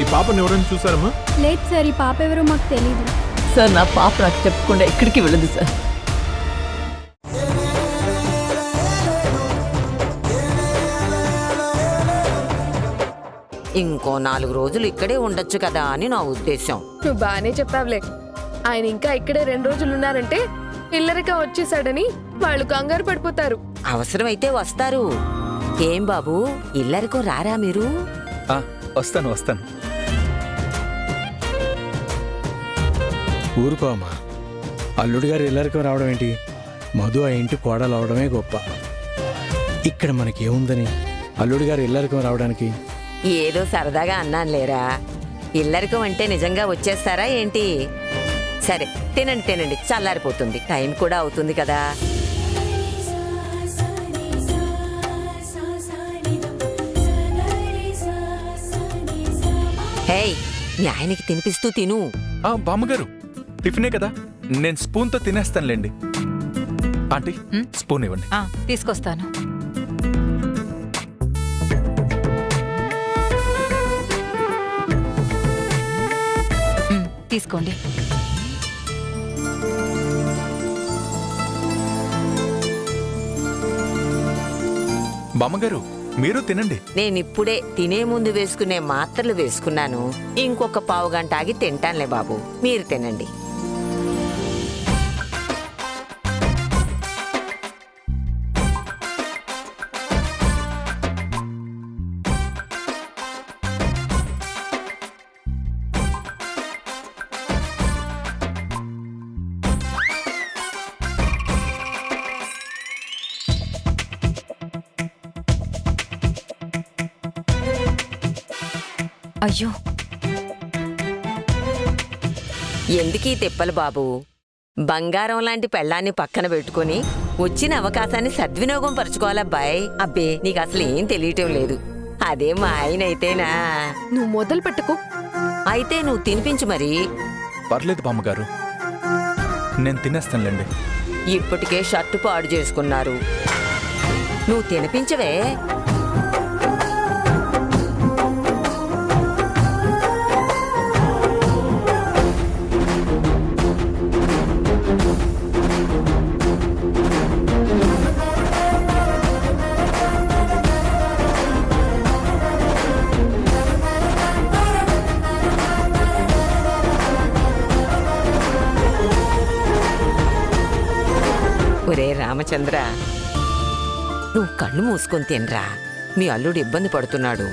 ఈ పాపని ఎవరైనా చూసారమ్మా? లేదు సార్, ఈ పాప ఎవరో మాకు తెలీదు సార్. నా పాప నాకు చెప్పకుండా ఎక్కడికి వెళ్ళదు సార్. ఇంకో 4 రోజులు ఇక్కడే ఉండొచ్చు కదా అని నా ఉద్దేశం. నువ్వు బానే చెప్పావులే. ఆయన ఇంకా ఇక్కడే 2 రోజులు ఉన్నారంటే ఇల్లరిక వచ్చేసాడని వాళ్ళు కంగారు పడిపోతారు. అవసరమైతే వస్తారు. ఏం బాబు, ఇల్లరికో రారా మీరు? వస్తాను. ఊరుకో అమ్మా, అల్లుడు గారు ఇల్లరికం రావడం ఏంటి? మధు ఆ ఇంటి కోడలు అవడమే గొప్ప. ఇక్కడ మనకేముందని అల్లుడు గారు ఇల్లరికం రావడానికి? ఏదో సరదాగా అన్నాను లేరా. ఇల్లరికం అంటే నిజంగా వచ్చేస్తారా ఏంటి? సరే తినండి, చల్లారిపోతుంది. టైం కూడా అవుతుంది కదా. హేయ్, మీ ఆయనకి తినిపిస్తూ తిను. బామ్మగారు, టిఫినే కదా, నేను స్పూన్తో తినేస్తానులేండి. ఆంటీ, స్పూన్ ఇవ్వండి. తీసుకొస్తాను. తీసుకోండి. బామ్మగారు, మీరు తినండి. నేనిప్పుడే తినే ముందు వేసుకునే మాత్రలు వేసుకున్నాను. ఇంకొక పావు గంట ఆగి తింటానులే బాబు, మీరు తినండి. అయ్యో, ఎందుకీ తిప్పలు బాబు? బంగారం లాంటి పెళ్ళాన్ని పక్కన పెట్టుకుని వచ్చిన అవకాశాన్ని సద్వినియోగం పరుచుకోవాలబ్బాయ్. అబ్బే, నీకు అసలు ఏం తెలియటం లేదు. అదే మా ఆయన అయితేనా. నువ్వు మొదలు పెట్టుకో. అయితే నువ్వు తినిపించు మరి. పర్లేదు బామ్మగారు, నేను తినేస్తానులేండి. ఇప్పటికే షర్టు పాడు చేసుకున్నారు, నువ్వు తినిపించవే. ఒరే రామచంద్ర, నువ్వు కళ్ళు మూసుకొని తినరా. మీ అల్లుడు ఇబ్బంది పడుతున్నాడు.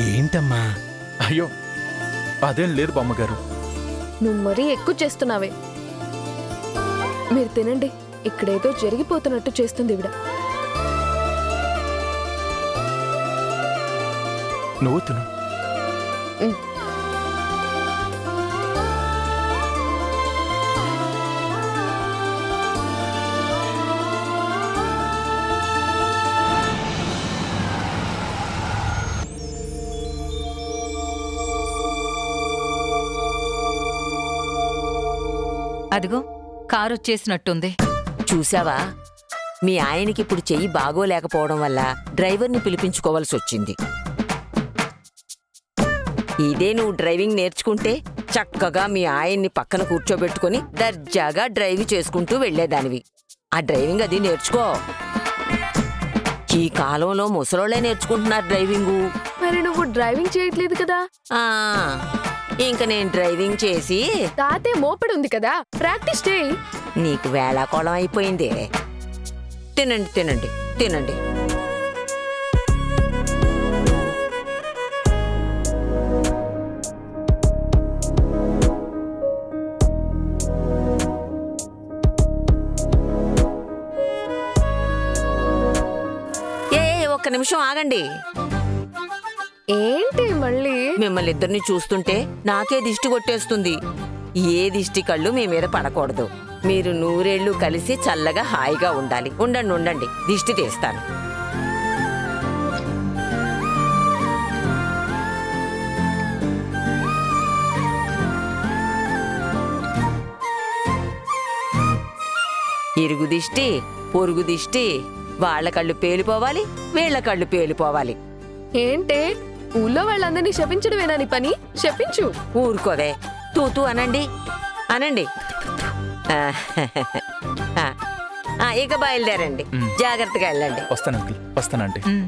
ఏంటమ్మా? అయ్యో, అదేం లేదు బామ్మగారు. నువ్వు మరీ ఎక్కువ చేస్తున్నావే. మీరు తినండి, ఇక్కడేదో జరిగిపోతున్నట్టు చేస్తుంది ఇవిడ. నువ్వు తిను. అదిగో కారొచ్చేసినట్టుంది. చూసావా, మీ ఆయనకి ఇప్పుడు చెయ్యి బాగోలేకపోవడం వల్ల డ్రైవర్ని పిలిపించుకోవాల్సి వచ్చింది. ఇదే నువ్వు డ్రైవింగ్ నేర్చుకుంటే చక్కగా మీ ఆయన్ని పక్కన కూర్చోబెట్టుకుని దర్జాగా డ్రైవ్ చేసుకుంటూ వెళ్లేదానివి. ఆ డ్రైవింగ్ అది నేర్చుకో. ఈ కాలంలో ముసలోళ్లే నేర్చుకుంటున్నారు డ్రైవింగు. మరి నువ్వు డ్రైవింగ్ చేయట్లేదు కదా. ఇంక నేను డ్రైవింగ్ చేసి తాతే మోపెడు ఉంది కదా, ప్రాక్టీస్ చేయి. నీకు వేళాకోళం అయిపోయిందే. తినండి. ఒక్క నిమిషం ఆగండి. ఏంటి మళ్ళీ? మిమ్మల్ని ఇద్దరిని చూస్తుంటే నాకే దిష్టి కొట్టేస్తుంది. ఏ దిష్టి కళ్ళు మీ మీద పడకూడదు. మీరు 100 ఏళ్ళు కలిసి చల్లగా హాయిగా ఉండాలి. ఉండండి, దిష్టి తీస్తాను. ఇరుగు దిష్టి, పొరుగు దిష్టి, వాళ్ళ కళ్ళు పేలిపోవాలి, వీళ్ళ కళ్ళు పేలిపోవాలి. ఏంటే ఊళ్ళో వాళ్ళందరినీ శపించడమేనా నీ పని? శపించు. ఊరుకోవే, తూతూ అనండి అనండి. ఇక బయలుదేరండి, జాగ్రత్తగా వెళ్ళండి. వస్తాను అంకుల్, వస్తానండి. ఉమ్.